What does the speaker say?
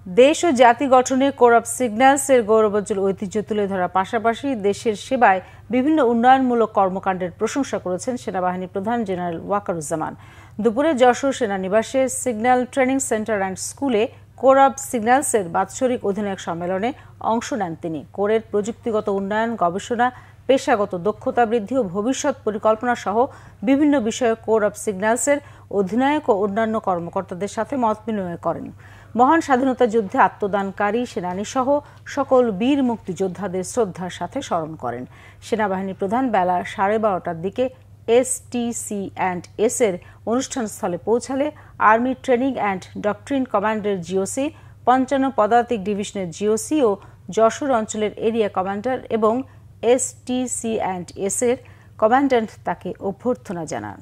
দেশ ও জাতি গঠনে কোর অফ সিগন্যালসের গৌরবোজ্জ্বল ঐতিহ্য তুলে ধরার পাশাপাশি দেশের সেবায় বিভিন্ন উন্নয়নমূলক কর্মকাণ্ডের প্রশংসা করেছেন সেনাবাহিনী প্রধান জেনারেল ওয়াকারুজ্জামান। দুপুরে যশোর সেনানিবাসে সিগন্যাল ট্রেনিং সেন্টার অ্যান্ড স্কুলে কোর অফ সিগন্যালসের বাৎসরিক অধিনায়ক সম্মেলনে অংশ নেন তিনি। কোরের প্রযুক্তিগত উন্নয়ন, গবেষণা, পেশাগত দক্ষতা বৃদ্ধি ও ভবিষ্যৎ পরিকল্পনা সহ বিভিন্ন বিষয়ে কোর অফ সিগন্যালসের অধিনায়ক ও অন্যান্য কর্মকর্তাদের সাথে মত বিনিময় করেন। মহান স্বাধীনতা যুদ্ধে আত্মদানকারী সেনানী সহ সকল বীর মুক্তিযোদ্ধাদের শ্রদ্ধার সাথে স্মরণ করেন। সেনাবাহিনী প্রধান বেলা 12:30টার দিকে STC&S এর অনুষ্ঠানস্থলে পৌঁছালে আর্মি ট্রেনিং অ্যান্ড ডক্ট্রিন কমান্ডের জিওসি, 55 পদাতিক ডিভিশনের জিওসি ও যশোর অঞ্চলের এরিয়া কমান্ডার এবং STC&S এর কমান্ড্যান্ট তাকে অভ্যর্থনা জানান।